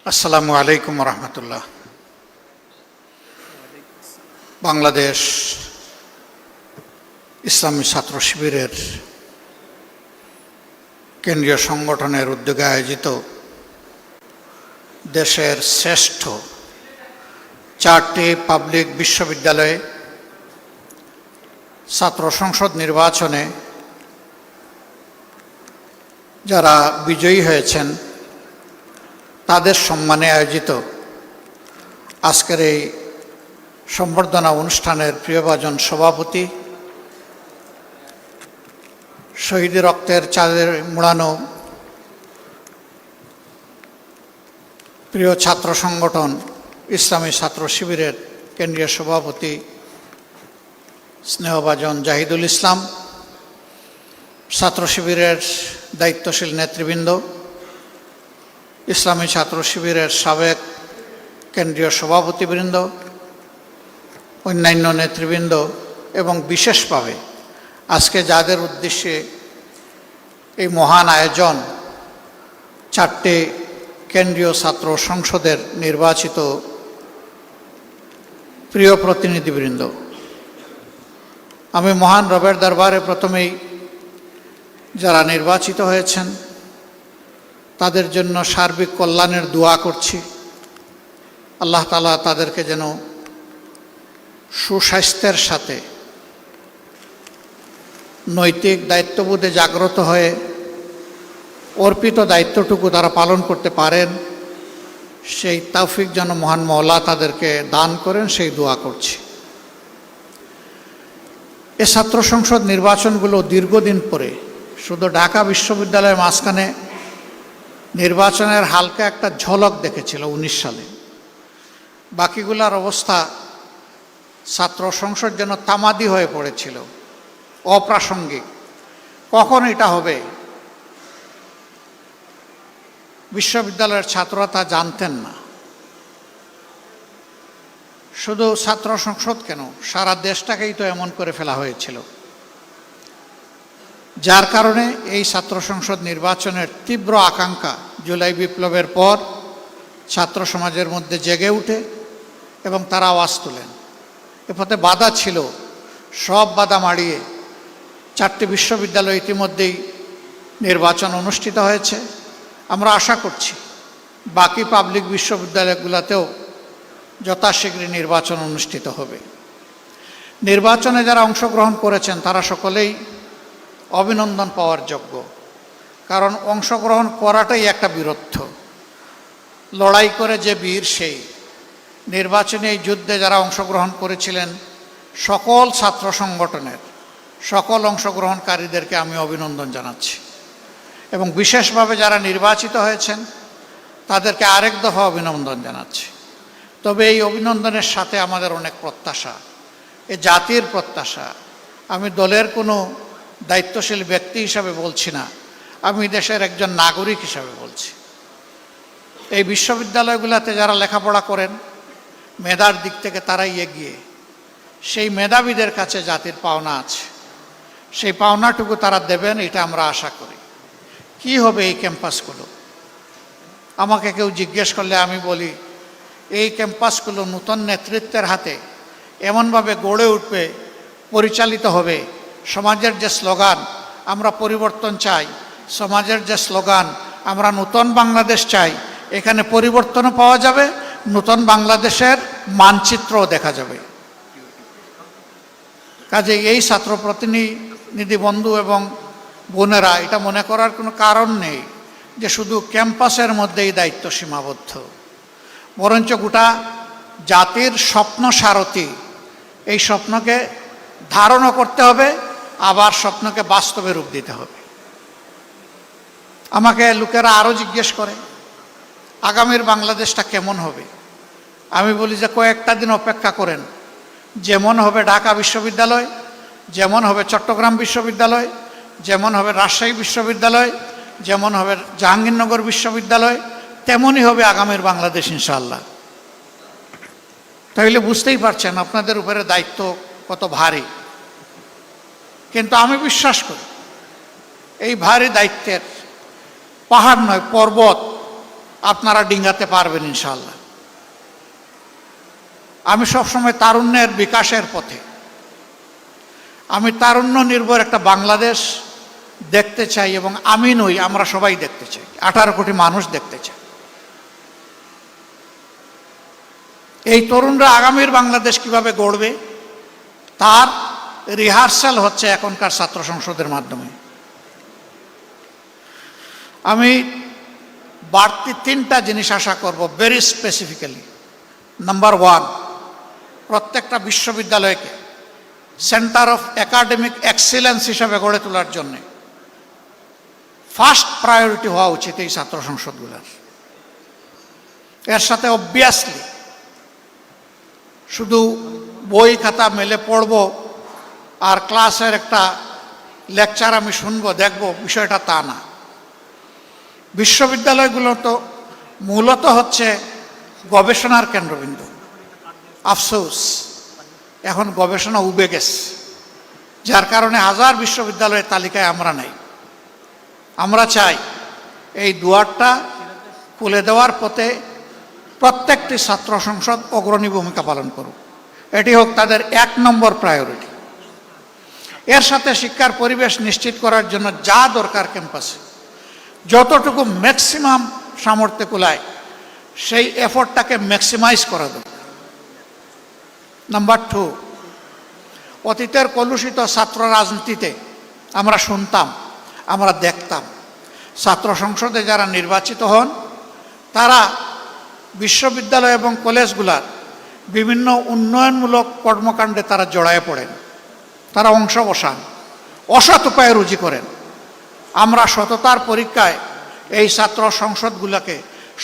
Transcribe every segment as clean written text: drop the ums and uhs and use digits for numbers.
আসসালামু আলাইকুম রহমতুল্লাহ। বাংলাদেশ ইসলামী ছাত্র শিবিরের কেন্দ্রীয় সংগঠনের উদ্যোগে আয়োজিত দেশের শ্রেষ্ঠ 4টি পাবলিক বিশ্ববিদ্যালয়ে ছাত্র সংসদ নির্বাচনে যারা বিজয়ী হয়েছেন তাদের সম্মানে আয়োজিত আজকের এই সম্বর্ধনা অনুষ্ঠানের প্রিয়ভাজন সভাপতি, শহীদ রক্তের চাঁদের মুড়ানো প্রিয় ছাত্র সংগঠন ইসলামী ছাত্র শিবিরের কেন্দ্রীয় সভাপতি স্নেহভাজন জাহিদুল ইসলাম, ছাত্র শিবিরের দায়িত্বশীল নেতৃবৃন্দ, ইসলামী ছাত্র শিবিরের সাবেক কেন্দ্রীয় সভাপতিবৃন্দ, অন্যান্য নেতৃবৃন্দ এবং বিশেষভাবে আজকে যাদের উদ্দেশ্যে এই মহান আয়োজন 4টি কেন্দ্রীয় ছাত্র সংসদের নির্বাচিত প্রিয় প্রতিনিধিবৃন্দ, আমি মহান রবের দরবারে প্রথমেই যারা নির্বাচিত হয়েছেন তাদের জন্য সার্বিক কল্যাণের দোয়া করছি। আল্লাহ তাআলা তাদেরকে যেন সুস্বাস্থ্যের সাথে নৈতিক দায়িত্ববোধে জাগ্রত হয়ে অর্পিত দায়িত্বটুকু তারা পালন করতে পারেন, সেই তৌফিক যেন মহান মওলা তাদেরকে দান করেন, সেই দোয়া করছি। এ ছাত্র সংসদ নির্বাচনগুলো দীর্ঘদিন পরে শুধু ঢাকা বিশ্ববিদ্যালয়ের মাঝখানে নির্বাচনের হালকা একটা ঝলক দেখেছিল 19 সালে। বাকিগুলার অবস্থা ছাত্র সংসদ যেন তামাদি হয়ে পড়েছিল, অপ্রাসঙ্গিক। কখন এটা হবে বিশ্ববিদ্যালয়ের ছাত্ররা তা জানতেন না। শুধু ছাত্র সংসদ কেন, সারা দেশটাকেই তো এমন করে ফেলা হয়েছিল, যার কারণে এই ছাত্র সংসদ নির্বাচনের তীব্র আকাঙ্ক্ষা জুলাই বিপ্লবের পর ছাত্র সমাজের মধ্যে জেগে উঠে এবং তারা আওয়াজ তোলেন। এ পথে বাধা ছিল, সব বাধা মাড়িয়ে 4টি বিশ্ববিদ্যালয় ইতিমধ্যেই নির্বাচন অনুষ্ঠিত হয়েছে। আমরা আশা করছি বাকি পাবলিক বিশ্ববিদ্যালয়গুলোতেও যথাশীঘ্রই নির্বাচন অনুষ্ঠিত হবে। নির্বাচনে যারা অংশগ্রহণ করেছেন তারা সকলেই অভিনন্দন পাওয়ার যোগ্য, কারণ অংশগ্রহণ করাটাই একটা বীরত্ব। লড়াই করে যে বীর সেই। নির্বাচনী এই যুদ্ধে যারা অংশগ্রহণ করেছিলেন সকল ছাত্র সংগঠনের সকল অংশগ্রহণকারীদেরকে আমি অভিনন্দন জানাচ্ছি এবং বিশেষভাবে যারা নির্বাচিত হয়েছেন তাদেরকে আরেক দফা অভিনন্দন জানাচ্ছি। তবে এই অভিনন্দনের সাথে আমাদের অনেক প্রত্যাশা, এ জাতির প্রত্যাশা। আমি দলের কোনো দায়িত্বশীল ব্যক্তি হিসাবে বলছি না, আমি দেশের একজন নাগরিক হিসাবে বলছি। এই বিশ্ববিদ্যালয়গুলোতে যারা লেখাপড়া করেন মেধার দিক থেকে তারাই এগিয়ে, সেই মেধাবীদের কাছে জাতির পাওনা আছে, সেই পাওনাটুকু তারা দেবেন এটা আমরা আশা করি। কি হবে এই ক্যাম্পাসগুলো? আমাকে কেউ জিজ্ঞেস করলে আমি বলি এই ক্যাম্পাসগুলো নতুন নেতৃত্বের হাতে এমনভাবে গড়ে উঠবে, পরিচালিত হবে। সমাজের যে স্লোগান আমরা পরিবর্তন চাই, সমাজের যে স্লোগান আমরা নতুন বাংলাদেশ চাই, এখানে পরিবর্তনও পাওয়া যাবে, নতুন বাংলাদেশের মানচিত্রও দেখা যাবে। কাজে এই ছাত্র প্রতিনিধি বন্ধু এবং বোনেরা এটা মনে করার কোনো কারণ নেই যে শুধু ক্যাম্পাসের মধ্যেই দায়িত্ব সীমাবদ্ধ, বরঞ্চ গোটা জাতির স্বপ্ন সারথি। এই স্বপ্নকে ধারণও করতে হবে, আবার স্বপ্নকে বাস্তবে রূপ দিতে হবে। আমাকে লোকেরা আরও জিজ্ঞেস করে আগামীর বাংলাদেশটা কেমন হবে। আমি বলি যে কয়েকটা দিন অপেক্ষা করেন, যেমন হবে ঢাকা বিশ্ববিদ্যালয়, যেমন হবে চট্টগ্রাম বিশ্ববিদ্যালয়, যেমন হবে রাজশাহী বিশ্ববিদ্যালয়, যেমন হবে জাহাঙ্গীরনগর বিশ্ববিদ্যালয়, তেমনই হবে আগামীর বাংলাদেশ ইনশাআল্লাহ। তাহলে বুঝতেই পারছেন আপনাদের উপরে দায়িত্ব কত ভারী। কিন্তু আমি বিশ্বাস করি এই ভারী দায়িত্বের পাহাড় নয়, পর্বত আপনারা ডিঙ্গাতে পারবেন ইনশাআল্লাহ। আমি সবসময় তারুণ্যের বিকাশের পথে, আমি তারুণ্য নির্ভর একটা বাংলাদেশ দেখতে চাই, এবং আমি নই, আমরা সবাই দেখতে চাই, 18 কোটি মানুষ দেখতে চাই। এই তরুণরা আগামীর বাংলাদেশ কিভাবে গড়বে তার রিহার্সাল হচ্ছে এখনকার ছাত্র সংসদের মাধ্যমে। আমি বাড়তি 3টা জিনিস আশা করব ভেরি স্পেসিফিক্যালি। নাম্বার 1, প্রত্যেকটা বিশ্ববিদ্যালয়কে সেন্টার অফ একাডেমিক এক্সিলেন্স হিসাবে গড়ে তোলার জন্য ফার্স্ট প্রায়োরিটি হওয়া উচিত এই ছাত্র সংসদগুলোর। এর সাথে অবভিয়াসলি শুধু বই খাতা মেলে পড়ব আর ক্লাসের একটা লেকচার আমি শুনবো দেখব, বিষয়টা তা না। বিশ্ববিদ্যালয়গুলো তো মূলত হচ্ছে গবেষণার কেন্দ্রবিন্দু। আফসোস এখন গবেষণা উবে গেছে, যার কারণে হাজার বিশ্ববিদ্যালয়ের তালিকায় আমরা নাই। আমরা চাই এই দুয়ারটা খুলে দেওয়ার পথে প্রত্যেকটি ছাত্র সংসদ অগ্রণী ভূমিকা পালন করুক, এটি হোক তাদের 1 নম্বর প্রায়োরিটি। এর সাথে শিক্ষার পরিবেশ নিশ্চিত করার জন্য যা দরকার ক্যাম্পাসে যতটুকু ম্যাক্সিমাম সামর্থ্য কুলায় সেই এফোর্টটাকে ম্যাক্সিমাইজ করা দরকার। নাম্বার 2, অতীতের কলুষিত ছাত্র রাজনীতিতে আমরা শুনতাম, আমরা দেখতাম ছাত্র সংসদে যারা নির্বাচিত হন তারা বিশ্ববিদ্যালয় এবং কলেজগুলার বিভিন্ন উন্নয়নমূলক কর্মকাণ্ডে তারা জড়ায় পড়েন, তারা অংশ বসান, অসৎ উপায়ে রুজি করেন। আমরা সততার পরীক্ষায় এই ছাত্র সংসদগুলোকে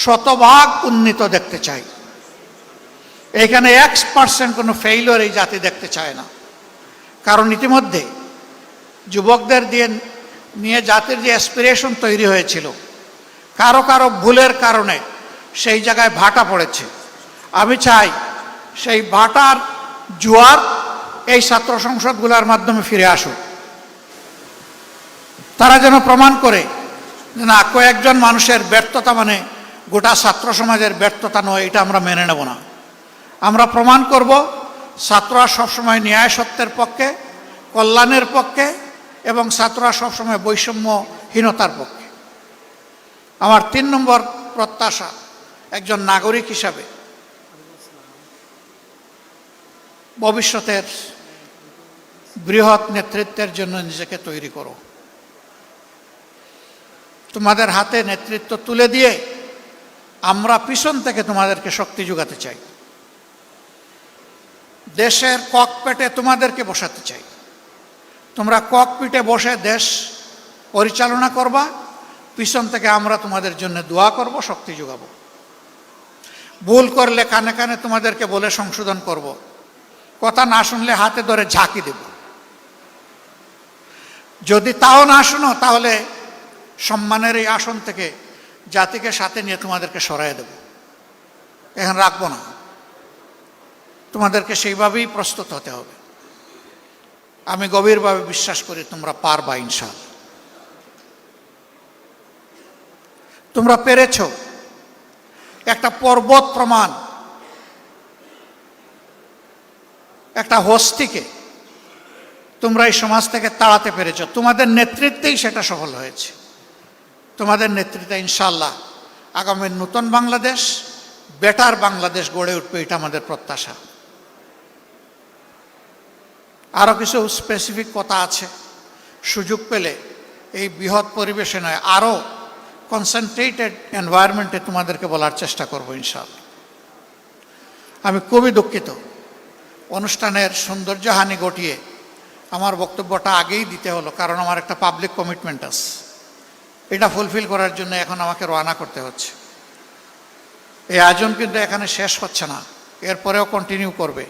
শতভাগ উন্নীত দেখতে চাই। এখানে 1% কোনো ফেইলিওর এই জাতি দেখতে চায় না, কারণ ইতিমধ্যে যুবকদের নিয়ে জাতির যে অ্যাসপিরেশন তৈরি হয়েছিল, কারো কারো ভুলের কারণে সেই জায়গায় ভাটা পড়েছে। আমি চাই সেই ভাটার জোয়ার এই ছাত্র সংসদগুলোর মাধ্যমে ফিরে আসুক। তারা যেন প্রমাণ করে যে না, কয়েকজন মানুষের ব্যর্থতা মানে গোটা ছাত্র সমাজের ব্যর্থতা নয়, এটা আমরা মেনে নেব না। আমরা প্রমাণ করব ছাত্ররা সবসময় ন্যায় সত্যের পক্ষে, কল্যাণের পক্ষে, এবং ছাত্ররা সবসময় বৈষম্যহীনতার পক্ষে। আমার 3 নম্বর প্রত্যাশা, একজন নাগরিক হিসাবে ভবিষ্যতের বৃহৎ নেতৃত্বের জন্য নিজেকে তৈরি করো। তোমাদের হাতে নেতৃত্ব তুলে দিয়ে আমরা পিছন থেকে তোমাদেরকে শক্তি যোগাতে চাই। দেশের ককপিটে তোমাদেরকে বসাতে চাই। তোমরা ককপিটে বসে দেশ পরিচালনা করবা, পিছন থেকে আমরা তোমাদের জন্য দোয়া করব, শক্তি যোগাবো। ভুল করলে কানে কানে তোমাদেরকে বলে সংশোধন করব, কথা না শুনলে হাতে ধরে ঝাঁকি দেব। যদি তাও না শুনো তাহলে সম্মানের এই আসন থেকে জাতিকে সাথে নিয়ে তোমাদেরকে সরাই দেব, এখানে রাখবো না। তোমাদেরকে সেইভাবেই প্রস্তুত হতে হবে। আমি গভীরভাবে বিশ্বাস করি তোমরা পারবা ইনশাআল্লাহ। তোমরা পেরেছ। একটা পর্বত প্রমাণ, একটা হস্তিকে তোমরা এই সমাজ থেকে তাড়াতে পেরেছ। তোমাদের নেতৃত্বেই সেটা সফল হয়েছে। তোমাদের নেতৃত্বে ইনশাআল্লাহ আগামী নতুন বাংলাদেশ, বেটার বাংলাদেশ গড়ে উঠবে, এটা আমাদের প্রত্যাশা। আরও কিছু স্পেসিফিক কথা আছে, সুযোগ পেলে এই বৃহৎ পরিবেশে নয় আরও কনসেন্ট্রেটেড এনভায়রনমেন্টে তোমাদেরকে বলার চেষ্টা করব ইনশাআল্লাহ। আমি খুবই দুঃখিত, অনুষ্ঠানের সৌন্দর্যহানি ঘটিয়ে আমার বক্তব্যটা আগেই দিতে হলো, কারণ আমার একটা পাবলিক কমিটমেন্ট আছে। এটা ফুলফিল করার জন্য এখন আমাকে রওনা করতে হচ্ছে। এই আয়োজন কিন্তু এখানে শেষ হচ্ছে না, এরপরেও কন্টিনিউ করবে।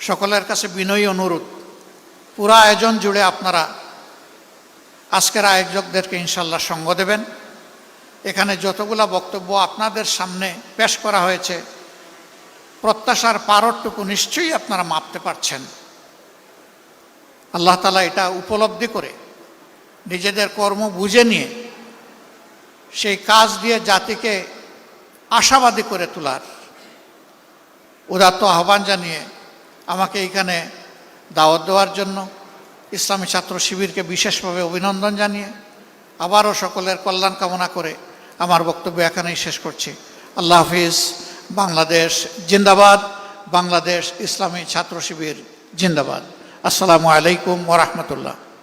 সকলের কাছে বিনয়ী অনুরোধ, পুরা আয়োজন জুড়ে আপনারা আজকের আয়োজকদেরকে ইনশাল্লাহ সঙ্গ দেবেন। এখানে যতগুলা বক্তব্য আপনাদের সামনে পেশ করা হয়েছে, প্রত্যাশার পারটুকু নিশ্চয়ই আপনারা মাপতে পারছেন। আল্লাহ তাআলা এটা উপলব্ধি করে নিজেদের কর্ম বুঝে নিয়ে সেই কাজ দিয়ে জাতিকে আশাবাদী করে তোলার উদাত্ত আহ্বান জানিয়ে আমাকে এইখানে দাওয়াত দেওয়ার জন্য ইসলামী ছাত্র শিবিরকে বিশেষভাবে অভিনন্দন জানিয়ে আবারও সকলের কল্যাণ কামনা করে আমার বক্তব্য এখানেই শেষ করছি। আল্লাহ হাফিজ। বাংলাদেশ জিন্দাবাদ। বাংলাদেশ ইসলামী ছাত্র শিবির জিন্দাবাদ। আসসালামু আলাইকুম ওয়া রাহমাতুল্লাহ।